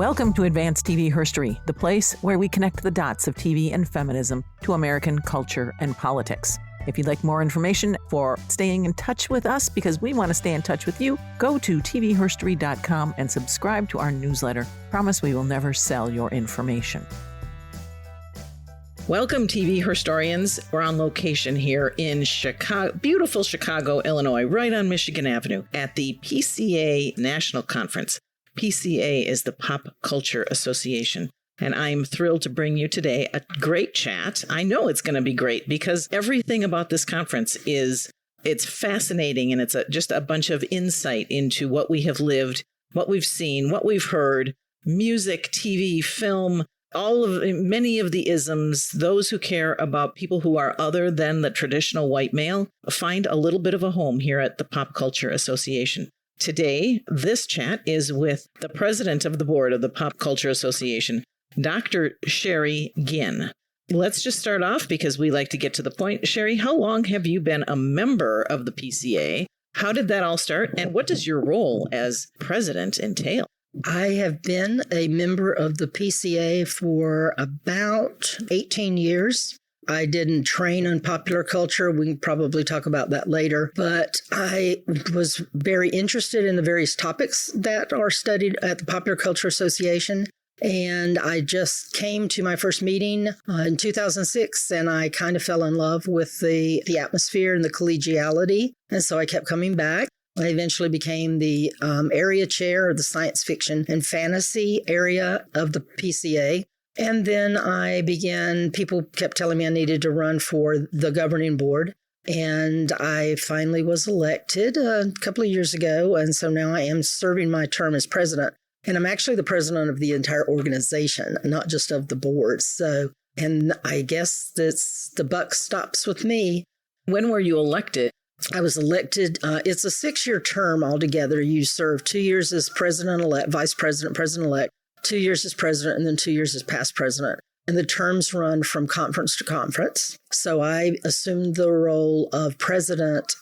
Welcome to Advanced TV Herstory, the place where we connect the dots of TV and feminism to American culture and politics. If you'd like more information for staying in touch with us, because we want to stay in touch with you, go to tvherstory.com and subscribe to our newsletter. Promise we will never sell your information. Welcome, TV Herstorians. We're on location here in Chicago, beautiful Chicago, Illinois, right on Michigan Avenue at the PCA National Conference. PCA is the Pop Culture Association. And I'm thrilled to bring you today a great chat. I know it's going to be great because everything about this conference it's fascinating, and it's just a bunch of insight into what we have lived, what we've seen, what we've heard, music, TV, film, many of the isms. Those who care about people who are other than the traditional white male find a little bit of a home here at the Pop Culture Association. Today, this chat is with the president of the board of the Pop Culture Association, Dr. Sherry Ginn. Let's just start off because we like to get to the point. Sherry, how long have you been a member of the PCA? How did that all start? And what does your role as president entail? I have been a member of the PCA for about 18 years. I didn't train on popular culture. We can probably talk about that later. But I was very interested in the various topics that are studied at the Popular Culture Association. And I just came to my first meeting in 2006, and I kind of fell in love with the atmosphere and the collegiality. And so I kept coming back. I eventually became the area chair of the science fiction and fantasy area of the PCA. And then people kept telling me I needed to run for the governing board. And I finally was elected a couple of years ago. And so now I am serving my term as president. And I'm actually the president of the entire organization, not just of the board. And I guess the buck stops with me. When were you elected? I was elected. It's a 6-year term altogether. You serve 2 years as president-elect, vice president, president-elect, 2 years as president, and then 2 years as past president. And the terms run from conference to conference. So I assumed the role of president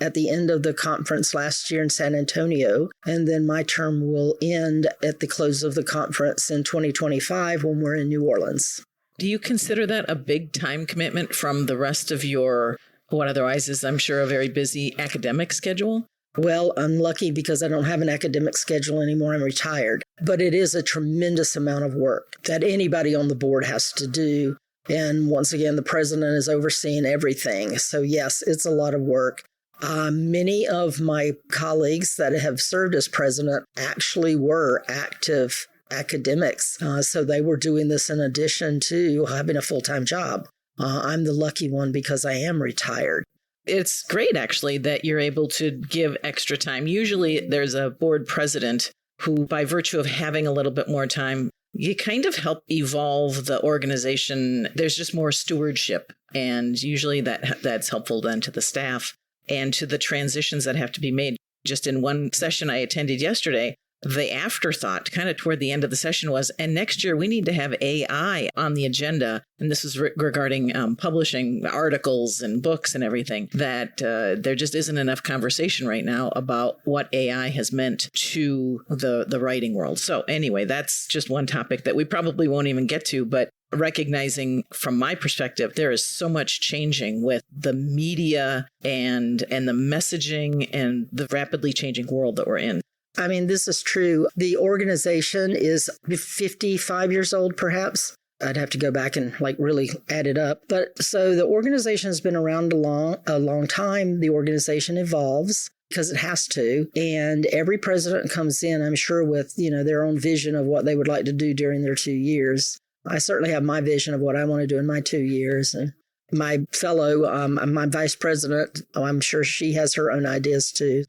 at the end of the conference last year in San Antonio. And then my term will end at the close of the conference in 2025 when we're in New Orleans. Do you consider that a big time commitment from the rest of your, what otherwise is, I'm sure, a very busy academic schedule? Well, I'm lucky because I don't have an academic schedule anymore. I'm retired. But it is a tremendous amount of work that anybody on the board has to do. And once again, the president is overseeing everything. So yes, it's a lot of work. Many of my colleagues that have served as president actually were active academics. So they were doing this in addition to having a full-time job. I'm the lucky one because I am retired. It's great, actually, that you're able to give extra time. Usually there's a board president who, by virtue of having a little bit more time, you kind of help evolve the organization. There's just more stewardship. And usually that's helpful then to the staff and to the transitions that have to be made. Just in one session I attended yesterday, the afterthought kind of toward the end of the session was, and next year we need to have AI on the agenda. And this was regarding publishing articles and books and everything, that there just isn't enough conversation right now about what AI has meant to the writing world. So anyway, that's just one topic that we probably won't even get to, but recognizing from my perspective, there is so much changing with the media and the messaging and the rapidly changing world that we're in. I mean, this is true. The organization is 55 years old, perhaps. I'd have to go back and really add it up. But so the organization has been around a long time. The organization evolves because it has to. And every president comes in, I'm sure, with, their own vision of what they would like to do during their 2 years. I certainly have my vision of what I want to do in my 2 years. And my my vice president, I'm sure she has her own ideas too.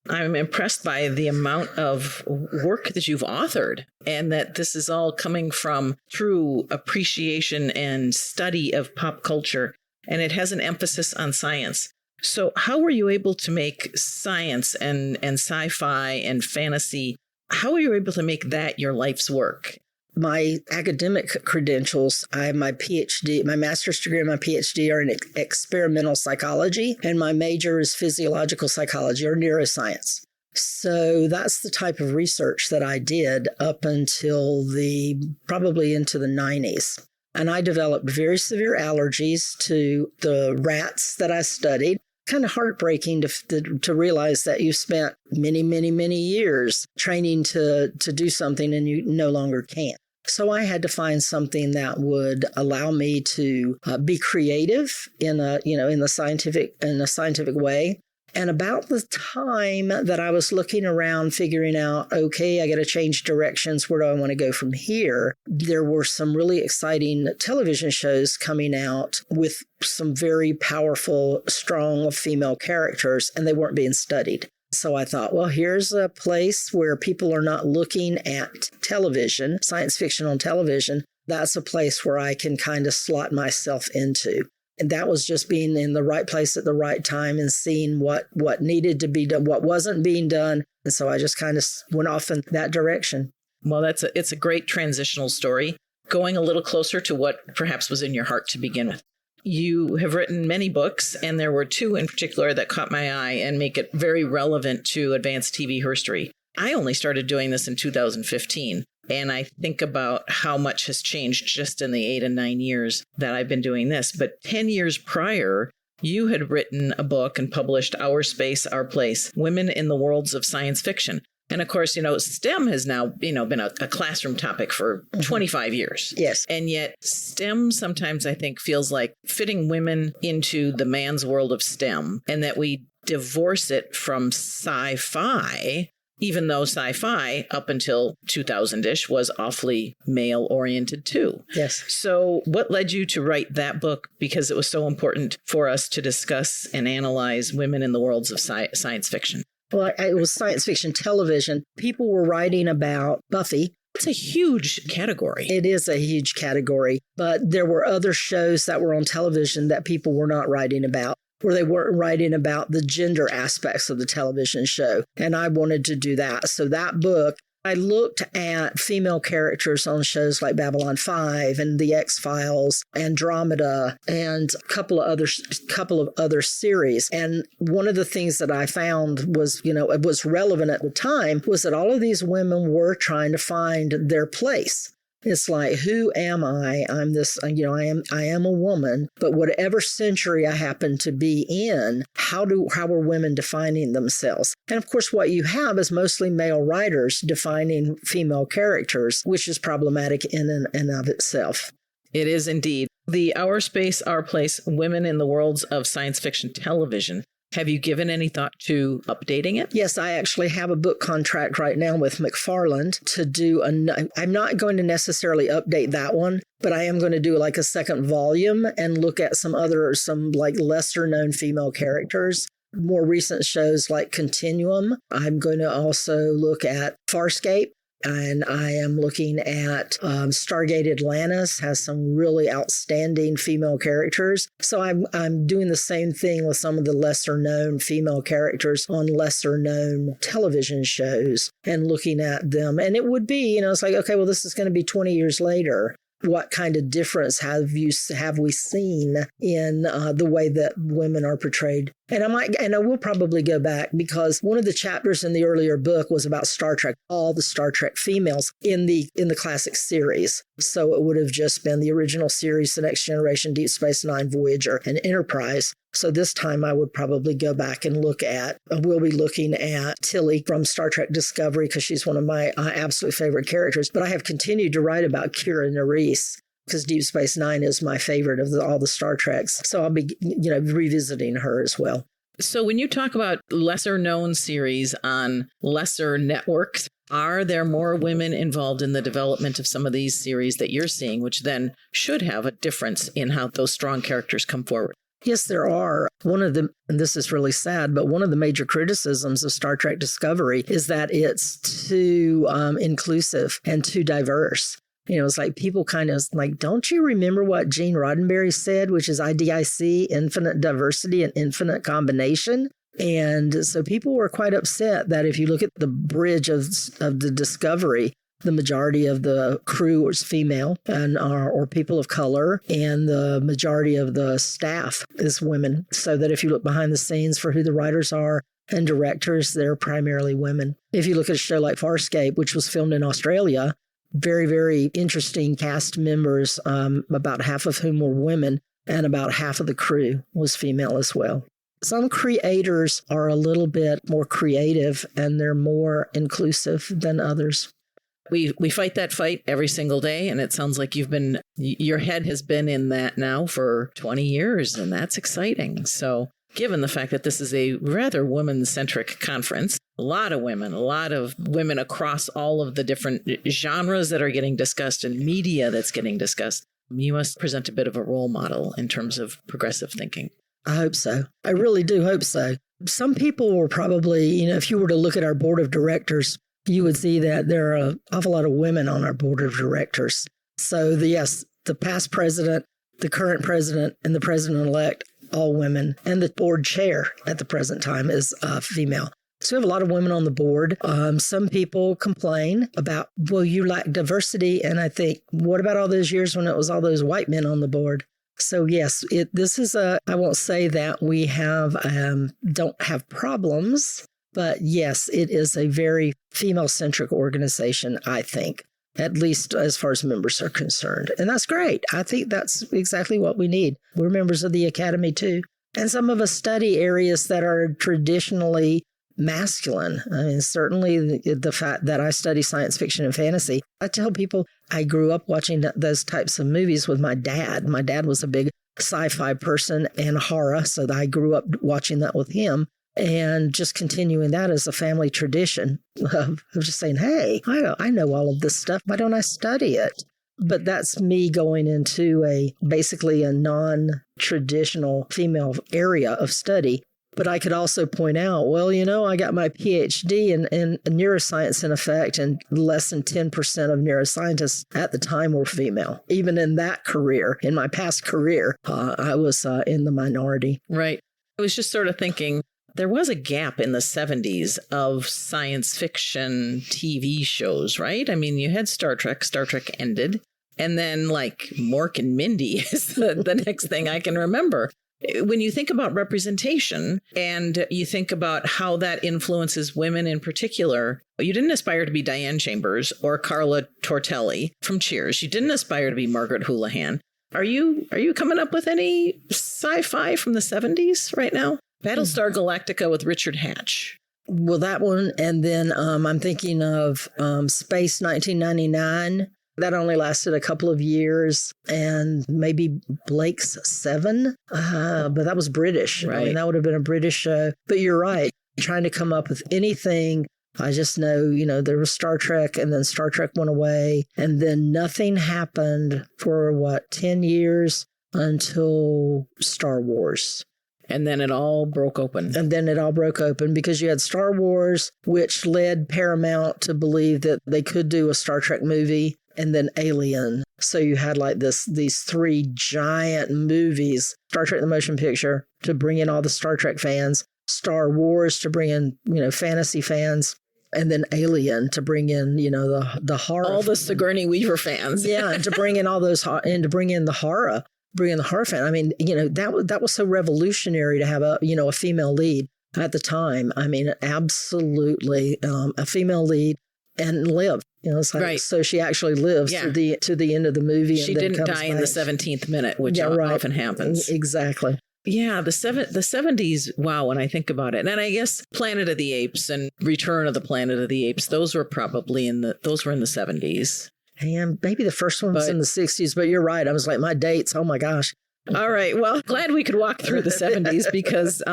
I'm impressed by the amount of work that you've authored, and that this is all coming from true appreciation and study of pop culture, and it has an emphasis on science. So how were you able to make science and sci-fi and fantasy, how were you able to make that your life's work? My academic credentials, I have my PhD, my master's degree and my PhD are in experimental psychology, and my major is physiological psychology or neuroscience. So that's the type of research that I did up until probably into the 90s. And I developed very severe allergies to the rats that I studied. Kind of heartbreaking to realize that you spent many, many, many years training to do something and you no longer can. So I had to find something that would allow me to be creative in a scientific way. And about the time that I was looking around, figuring out, okay, I got to change directions. Where do I want to go from here? There were some really exciting television shows coming out with some very powerful, strong female characters, and they weren't being studied. So I thought, well, here's a place where people are not looking at television, science fiction on television. That's a place where I can kind of slot myself into. And that was just being in the right place at the right time and seeing what needed to be done, what wasn't being done. And so I just kind of went off in that direction. Well, it's a great transitional story, going a little closer to what perhaps was in your heart to begin with. You have written many books, and there were two in particular that caught my eye and make it very relevant to advanced TV herstory. I only started doing this in 2015. And I think about how much has changed just in the 8 and 9 years that I've been doing this. But 10 years prior, you had written a book and published Our Space, Our Place, Women in the Worlds of Science Fiction. And of course, STEM has now, been a classroom topic for 25 years. Yes. And yet STEM sometimes I think feels like fitting women into the man's world of STEM, and that we divorce it from sci-fi. Even though sci-fi, up until 2000-ish, was awfully male-oriented too. Yes. So what led you to write that book? Because it was so important for us to discuss and analyze women in the worlds of science fiction. Well, it was science fiction television. People were writing about Buffy. It's a huge category. It is a huge category. But there were other shows that were on television that people were not writing about, where they weren't writing about the gender aspects of the television show. And I wanted to do that. So that book, I looked at female characters on shows like Babylon 5 and The X-Files, Andromeda, and a couple of other series. And one of the things that I found was, it was relevant at the time, was that all of these women were trying to find their place. It's like, who am I? I'm this, I am a woman, but whatever century I happen to be in, how are women defining themselves? And of course, what you have is mostly male writers defining female characters, which is problematic in and of itself. It is indeed. The Our Space, Our Place, Women in the Worlds of Science Fiction Television. Have you given any thought to updating it? Yes, I actually have a book contract right now with McFarland to do I'm not going to necessarily update that one, but I am going to do like a second volume and look at some like lesser known female characters. More recent shows like Continuum. I'm going to also look at Farscape. And I am looking at Stargate Atlantis, has some really outstanding female characters. So I'm doing the same thing with some of the lesser known female characters on lesser known television shows and looking at them. And it would be, it's like, okay, well, this is going to be 20 years later. What kind of difference have we seen in the way that women are portrayed? And I will probably go back, because one of the chapters in the earlier book was about Star Trek, all the Star Trek females in the classic series. So it would have just been the original series, The Next Generation, Deep Space Nine, Voyager, and Enterprise. So this time I would probably go back and we'll be looking at Tilly from Star Trek Discovery, because she's one of my absolute favorite characters. But I have continued to write about Kira Nerys, because Deep Space Nine is my favorite of all the Star Treks. So I'll be, revisiting her as well. So when you talk about lesser known series on lesser networks, are there more women involved in the development of some of these series that you're seeing, which then should have a difference in how those strong characters come forward? Yes, there are. And this is really sad, but one of the major criticisms of Star Trek Discovery is that it's too inclusive and too diverse. It's like people kind of like, don't you remember what Gene Roddenberry said, which is IDIC, infinite diversity and infinite combination? And so people were quite upset that if you look at the bridge of the Discovery, the majority of the crew is female or people of color, and the majority of the staff is women. So that if you look behind the scenes for who the writers are, and directors, they're primarily women. If you look at a show like Farscape, which was filmed in Australia, very, very interesting cast members, about half of whom were women, and about half of the crew was female as well. Some creators are a little bit more creative and they're more inclusive than others. We fight that fight every single day, and it sounds like your head has been in that now for 20 years, and that's exciting. So given the fact that this is a rather women-centric conference, a lot of women across all of the different genres that are getting discussed and media that's getting discussed, you must present a bit of a role model in terms of progressive thinking. I hope so. I really do hope so. Some people will probably, if you were to look at our board of directors, you would see that there are an awful lot of women on our board of directors. So, yes, the past president, the current president, and the president-elect, all women. And the board chair at the present time is female. So we have a lot of women on the board. Some people complain about, well, you lack diversity. And I think, what about all those years when it was all those white men on the board? So yes, I won't say that we don't have problems, but yes, it is a very female-centric organization, I think, at least as far as members are concerned. And that's great. I think that's exactly what we need. We're members of the Academy too. And some of us study areas that are traditionally masculine. I mean, certainly the fact that I study science fiction and fantasy, I tell people I grew up watching those types of movies with my dad. My dad was a big sci-fi person and horror, so I grew up watching that with him and just continuing that as a family tradition of just saying, hey, I know all of this stuff. Why don't I study it? But that's me going into basically a non-traditional female area of study. But I could also point out, well, I got my PhD in neuroscience in effect, and less than 10% of neuroscientists at the time were female. Even in that career, in my past career, I was in the minority. Right. I was just sort of thinking, there was a gap in the 70s of science fiction TV shows, right? I mean, you had Star Trek ended, and then like Mork and Mindy is the next thing I can remember. When you think about representation and you think about how that influences women in particular, you didn't aspire to be Diane Chambers or Carla Tortelli from Cheers. You didn't aspire to be Margaret Houlihan. Are you coming up with any sci-fi from the 70s right now? Battlestar Galactica with Richard Hatch. Well, that one. And then I'm thinking of Space 1999. That only lasted a couple of years, and maybe Blake's 7, but that was British. Right. I mean, that would have been a British show. But you're right. Trying to come up with anything. I just know, there was Star Trek, and then Star Trek went away, and then nothing happened for 10 years until Star Wars. And then it all broke open. Because you had Star Wars, which led Paramount to believe that they could do a Star Trek movie, and then Alien. So you had like these 3 giant movies, Star Trek the Motion Picture to bring in all the Star Trek fans, Star Wars to bring in, fantasy fans, and then Alien to bring in, the horror. All the Sigourney Weaver fans. Yeah, and to bring in all those, and to bring in the horror. Bring in the horror fan. I mean, that was so revolutionary to have a female lead at the time. I mean, absolutely a female lead and live. It's like, right. So she actually lives to the end of the movie. She didn't die in the 17th minute, which often happens. Exactly. Yeah, the 70s, wow, when I think about it. And I guess Planet of the Apes and Return of the Planet of the Apes, those were probably in the 70s. And maybe the first one was in the 60s, but you're right. I was like, my dates, oh my gosh. All right. Well, glad we could walk through the 70s because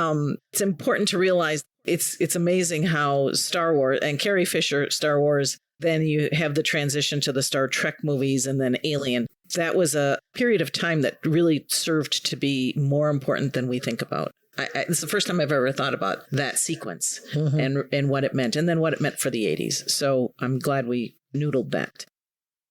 it's important to realize it's amazing how Star Wars and Carrie Fisher, Star Wars, then you have the transition to the Star Trek movies and then Alien. That was a period of time that really served to be more important than we think about. It's the first time I've ever thought about that sequence and what it meant, and then what it meant for the 80s. So I'm glad we noodled that.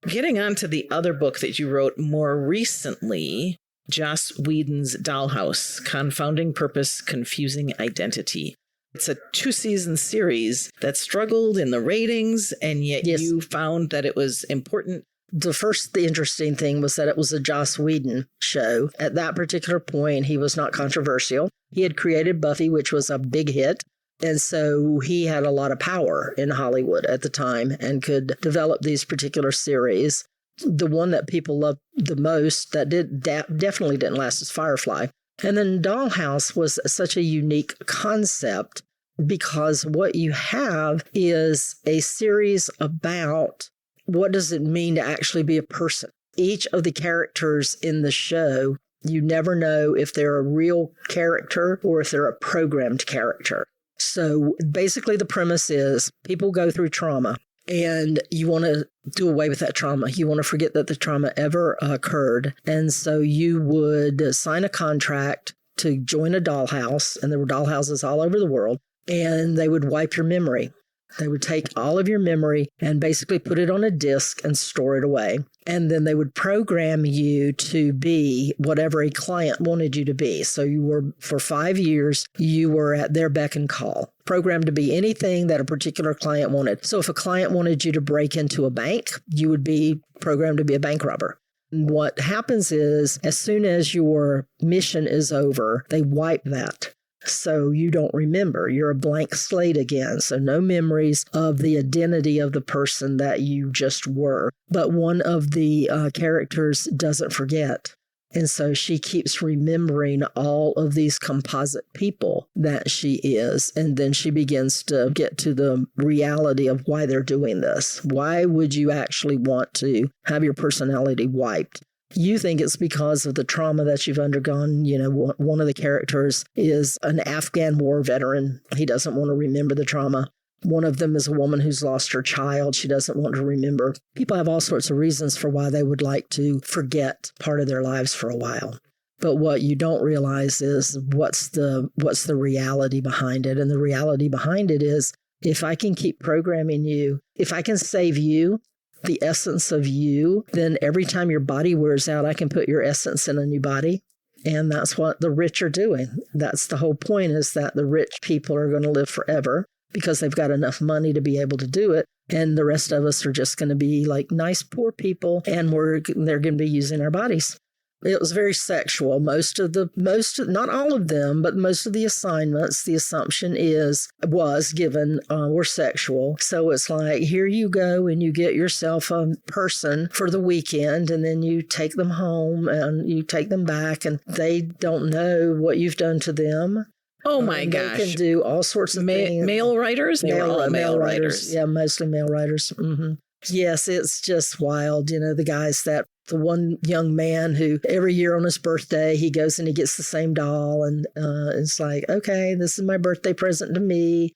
Getting on to the other book that you wrote more recently, Joss Whedon's Dollhouse, Confounding Purpose, Confusing Identity. It's a 2-season series that struggled in the ratings, and yet you found that it was important. The interesting thing was that it was a Joss Whedon show. At that particular point, he was not controversial. He had created Buffy, which was a big hit. And so he had a lot of power in Hollywood at the time and could develop these particular series. The one that people loved the most that definitely didn't last is Firefly. And then Dollhouse was such a unique concept because what you have is a series about what does it mean to actually be a person. Each of the characters in the show, you never know if they're a real character or if they're a programmed character. So basically the premise is people go through trauma and you want to do away with that trauma. You want to forget that the trauma ever occurred. And so you would sign a contract to join a dollhouse, and there were dollhouses all over the world, and they would wipe your memory. They would take all of your memory and basically put it on a disk and store it away. And then they would program you to be whatever a client wanted you to be. So you were, for 5 years, you were at their beck and call, programmed to be anything that a particular client wanted. So if a client wanted you to break into a bank, you would be programmed to be a bank robber. What happens is, as soon as your mission is over, they wipe that. So you don't remember. You're a blank slate again. So no memories of the identity of the person that you just were. But one of the characters doesn't forget. And so she keeps remembering all of these composite people that she is. And then she begins to get to the reality of why they're doing this. Why would you actually want to have your personality wiped? You think it's because of the trauma that you've undergone. You know, one of the characters is an Afghan war veteran. He doesn't want to remember the trauma. One of them is a woman who's lost her child. She doesn't want to remember. People have all sorts of reasons for why they would like to forget part of their lives for a while. But what you don't realize is what's the reality behind it. And the reality behind it is, if I can keep programming you, if I can save you, the essence of you, then every time your body wears out, I can put your essence in a new body. And that's what the rich are doing. That's the whole point, is that the rich people are going to live forever because they've got enough money to be able to do it. And the rest of us are just going to be like nice, poor people, and they're going to be using our bodies. It was very sexual. Not all of them, but most of the assignments, the assumption was given were sexual. So it's like, here you go and you get yourself a person for the weekend, and then you take them home and you take them back, and they don't know what you've done to them. Oh my gosh. They can do all sorts of things. Male writers? They were all male writers. Yeah, mostly male writers. Mm-hmm. Yes, it's just wild. You know, the one young man who every year on his birthday, he goes and he gets the same doll, and it's like, okay, this is my birthday present to me.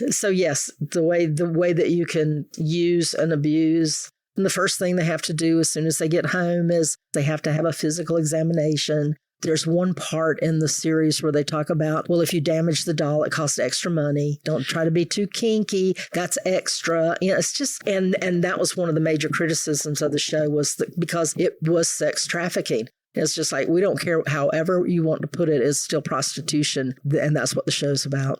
So yes, the way that you can use and abuse. And the first thing they have to do as soon as they get home is they have to have a physical examination. There's one part in the series where they talk about, well, if you damage the doll, it costs extra money. Don't try to be too kinky. That's extra. You know, it's just, and that was one of the major criticisms of the show, was that because it was sex trafficking. It's just like, we don't care however you want to put it, it's still prostitution. And that's what the show's about.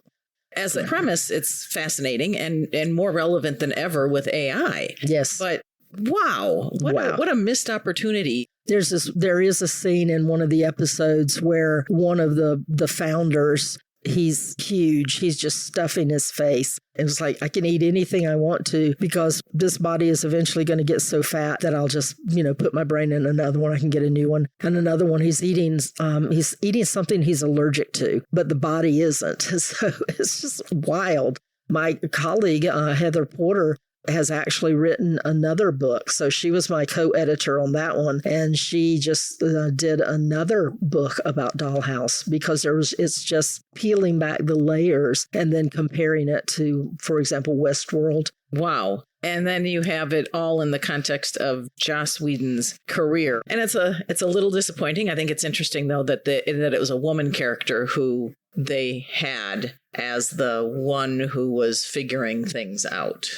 As a premise, it's fascinating and more relevant than ever with AI. Yes. But wow, what a missed opportunity. There is a scene in one of the episodes where one of the founders, he's huge. He's just stuffing his face. And it's like, I can eat anything I want to because this body is eventually going to get so fat that I'll just, put my brain in another one. I can get a new one. And another one, he's eating something he's allergic to, but the body isn't. So it's just wild. My colleague, Heather Porter, has actually written another book. So she was my co-editor on that one. And she just did another book about Dollhouse because it's just peeling back the layers and then comparing it to, for example, Westworld. Wow. And then you have it all in the context of Joss Whedon's career. And it's a little disappointing. I think it's interesting, though, that it was a woman character who they had as the one who was figuring things out.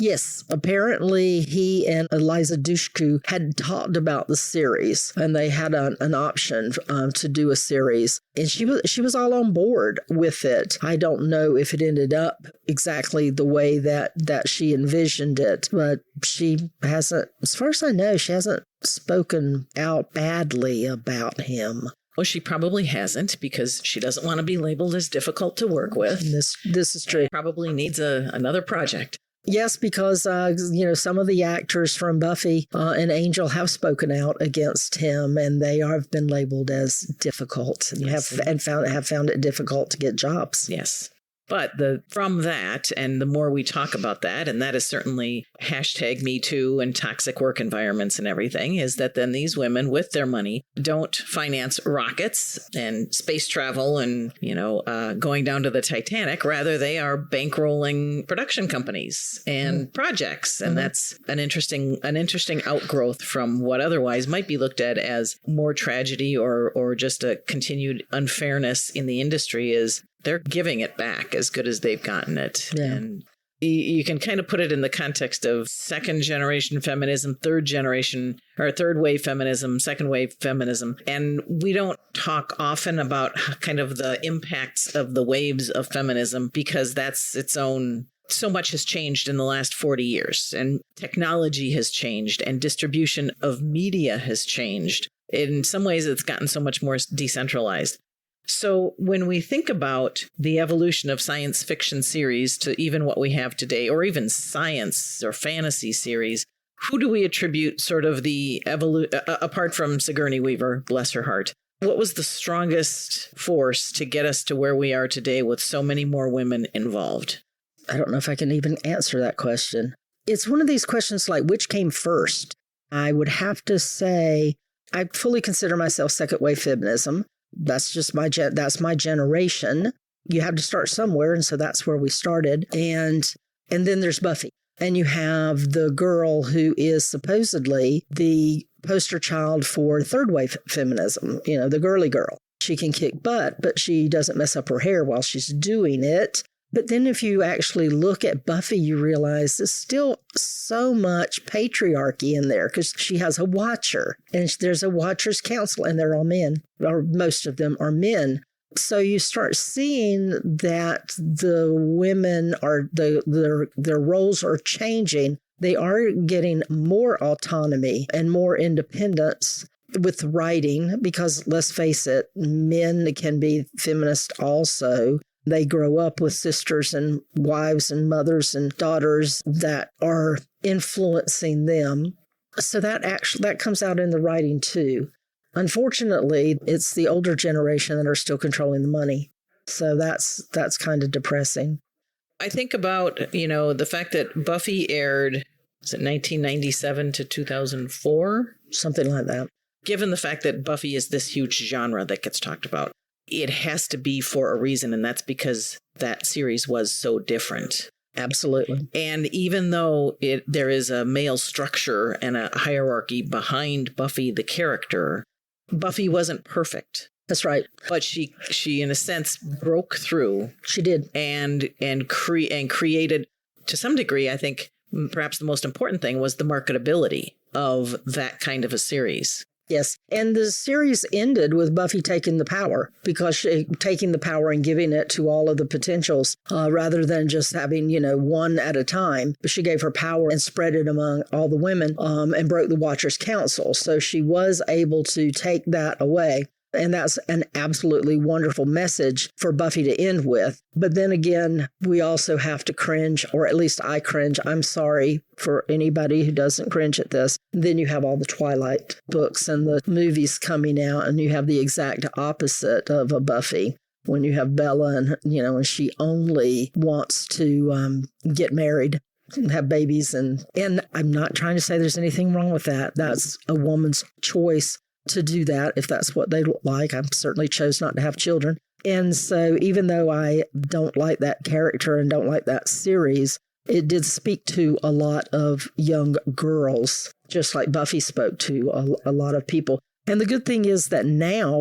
Yes, apparently he and Eliza Dushku had talked about the series, and they had an option to do a series, and she was all on board with it. I don't know if it ended up exactly the way that she envisioned it, but she hasn't, as far as I know, she hasn't spoken out badly about him. Well, she probably hasn't because she doesn't want to be labeled as difficult to work with. This is true. Probably needs another project. Yes, because, some of the actors from Buffy and Angel have spoken out against him, and they have been labeled as difficult and have found it difficult to get jobs. Yes. But from that, and the more we talk about that, and that is certainly #MeToo and toxic work environments and everything, is that then these women with their money don't finance rockets and space travel and, going down to the Titanic. Rather, they are bankrolling production companies and projects. And that's an interesting outgrowth from what otherwise might be looked at as more tragedy or just a continued unfairness in the industry is they're giving it back as good as they've gotten it. Yeah. And you can kind of put it in the context of second generation feminism, third wave feminism, second wave feminism. And we don't talk often about kind of the impacts of the waves of feminism because that's its own. So much has changed in the last 40 years, and technology has changed, and distribution of media has changed. In some ways, it's gotten so much more decentralized. So when we think about the evolution of science fiction series to even what we have today, or even science or fantasy series, who do we attribute sort of the apart from Sigourney Weaver, bless her heart? What was the strongest force to get us to where we are today with so many more women involved? I don't know if I can even answer that question. It's one of these questions like, which came first? I would have to say I fully consider myself second wave feminism. That's just that's my generation. You have to start somewhere, and so that's where we started. And then there's Buffy, and you have the girl who is supposedly the poster child for third wave feminism. The girly girl. She can kick butt, but she doesn't mess up her hair while she's doing it. But then if you actually look at Buffy, you realize there's still so much patriarchy in there because she has a watcher and there's a watcher's council and they're all men, or most of them are men. So you start seeing that the women their roles are changing. They are getting more autonomy and more independence with writing because, let's face it, men can be feminist also. They grow up with sisters and wives and mothers and daughters that are influencing them. So that comes out in the writing too. Unfortunately, it's the older generation that are still controlling the money. So that's kind of depressing. I think about, the fact that Buffy aired, was it 1997 to 2004? Something like that. Given the fact that Buffy is this huge genre that gets talked about, it has to be for a reason, and that's because that series was so different. Absolutely. And even though there is a male structure and a hierarchy behind Buffy the character, Buffy wasn't perfect. That's right. But she in a sense broke through. She did. And created, to some degree, I think perhaps the most important thing was the marketability of that kind of a series. Yes. And the series ended with Buffy taking the power because taking the power and giving it to all of the potentials rather than just having, one at a time. But she gave her power and spread it among all the women and broke the Watchers' Council. So she was able to take that away. And that's an absolutely wonderful message for Buffy to end with. But then again, we also have to cringe, or at least I cringe. I'm sorry for anybody who doesn't cringe at this. Then you have all the Twilight books and the movies coming out, and you have the exact opposite of a Buffy. When you have Bella and she only wants to get married and have babies. And I'm not trying to say there's anything wrong with that. That's a woman's choice to do that if that's what they like. I certainly chose not to have children. And so even though I don't like that character and don't like that series, it did speak to a lot of young girls, just like Buffy spoke to a lot of people. And the good thing is that now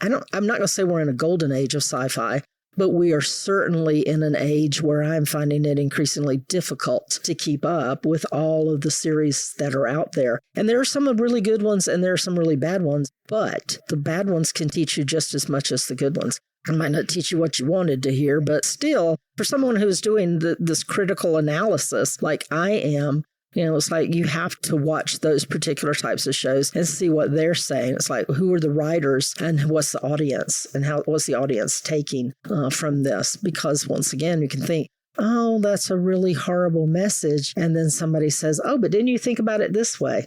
I'm not going to say we're in a golden age of sci-fi, but we are certainly in an age where I'm finding it increasingly difficult to keep up with all of the series that are out there. And there are some really good ones and there are some really bad ones, but the bad ones can teach you just as much as the good ones. It might not teach you what you wanted to hear, but still, for someone who's doing this critical analysis like I am, It's like you have to watch those particular types of shows and see what they're saying. It's like, who are the writers and what's the audience and what's the audience taking from this? Because once again, you can think, oh, that's a really horrible message. And then somebody says, oh, but didn't you think about it this way?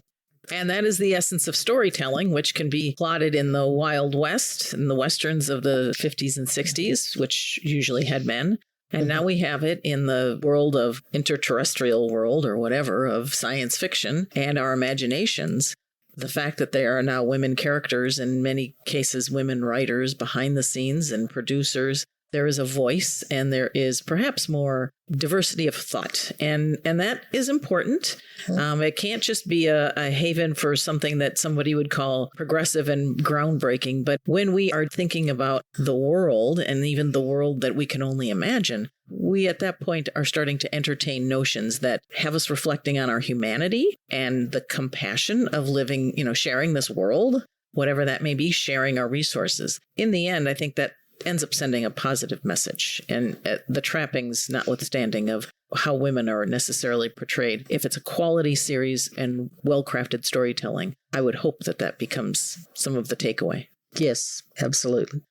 And that is the essence of storytelling, which can be plotted in the Wild West, in the Westerns of the 50s and 60s, which usually had men. And now we have it in the world of interterrestrial world or whatever of science fiction and our imaginations. The fact that there are now women characters, in many cases women writers behind the scenes and producers. There is a voice and there is perhaps more diversity of thought. And that is important. It can't just be a haven for something that somebody would call progressive and groundbreaking. But when we are thinking about the world and even the world that we can only imagine, we at that point are starting to entertain notions that have us reflecting on our humanity and the compassion of living, sharing this world, whatever that may be, sharing our resources. In the end, I think that ends up sending a positive message, and the trappings notwithstanding of how women are necessarily portrayed. If it's a quality series and well-crafted storytelling, I would hope that becomes some of the takeaway. Yes, absolutely.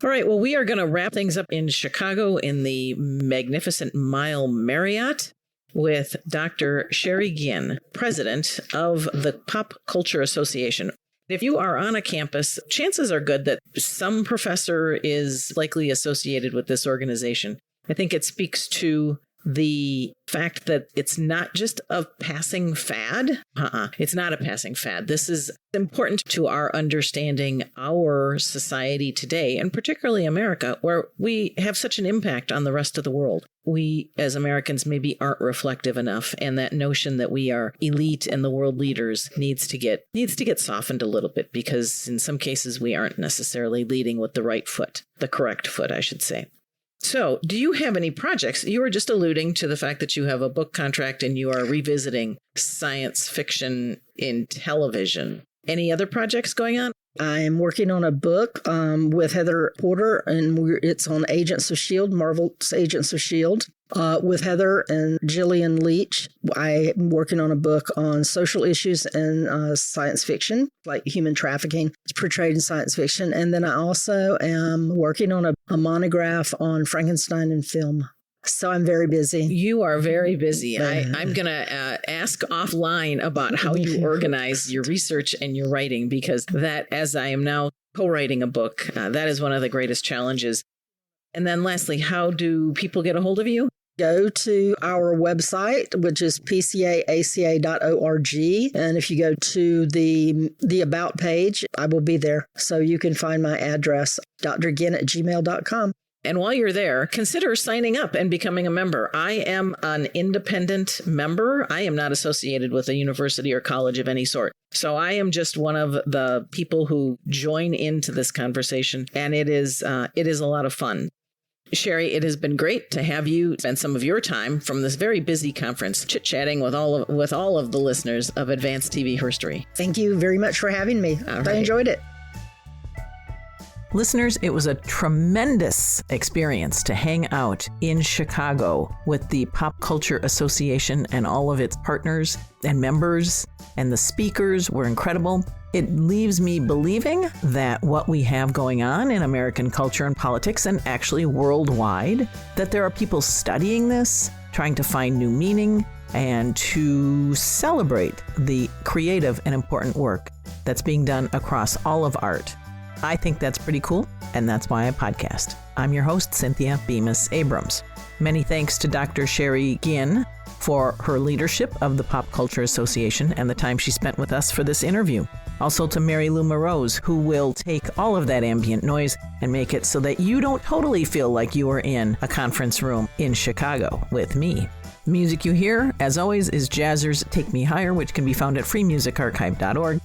All right, well, we are going to wrap things up in Chicago in the magnificent Mile Marriott with Dr. Sherry Ginn, president of the Pop Culture Association. If you are on a campus, chances are good that some professor is likely associated with this organization. I think it speaks to the fact that it's not just a passing fad. It's not a passing fad. This is important to our understanding our society today, and particularly America, where we have such an impact on the rest of the world. We, as Americans, maybe aren't reflective enough, and that notion that we are elite and the world leaders needs to get softened a little bit, because in some cases we aren't necessarily leading with the right foot, the correct foot, I should say. So, do you have any projects? You were just alluding to the fact that you have a book contract and you are revisiting science fiction in television. Any other projects going on? I'm working on a book with Heather Porter, and it's on Agents of S.H.I.E.L.D., Marvel's Agents of S.H.I.E.L.D. With Heather and Gillian Leach. I'm working on a book on social issues in science fiction, like human trafficking. It's portrayed in science fiction. And then I also am working on a monograph on Frankenstein in film. So I'm very busy. You are very busy. I'm going to ask offline about how you organize your research and your writing, because that, as I am now co-writing a book, that is one of the greatest challenges. And then lastly, how do people get a hold of you? Go to our website, which is pcaaca.org. And if you go to the About page, I will be there. So you can find my address, drginn@gmail.com. And while you're there, consider signing up and becoming a member. I am an independent member. I am not associated with a university or college of any sort. So I am just one of the people who join into this conversation, and it is a lot of fun. Sherry, it has been great to have you spend some of your time from this very busy conference chit-chatting with all of the listeners of Advanced TV Herstory. Thank you very much for having me. All right. I enjoyed it. Listeners, it was a tremendous experience to hang out in Chicago with the Pop Culture Association and all of its partners and members, and the speakers were incredible. It leaves me believing that what we have going on in American culture and politics, and actually worldwide, that there are people studying this, trying to find new meaning, and to celebrate the creative and important work that's being done across all of art. I think that's pretty cool, and that's why I podcast. I'm your host, Cynthia Bemis Abrams. Many thanks to Dr. Sherry Ginn for her leadership of the Pop Culture Association and the time she spent with us for this interview. Also to Mary Lou Morose, who will take all of that ambient noise and make it so that you don't totally feel like you are in a conference room in Chicago with me. The music you hear, as always, is Jazzer's Take Me Higher, which can be found at freemusicarchive.org.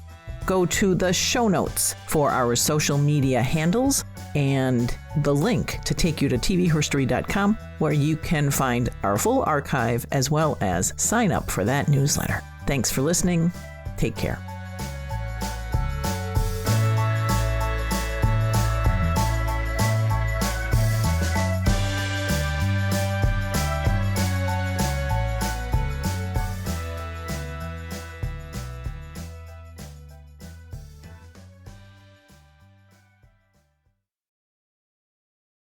Go to the show notes for our social media handles and the link to take you to tvherstory.com, where you can find our full archive as well as sign up for that newsletter. Thanks for listening. Take care.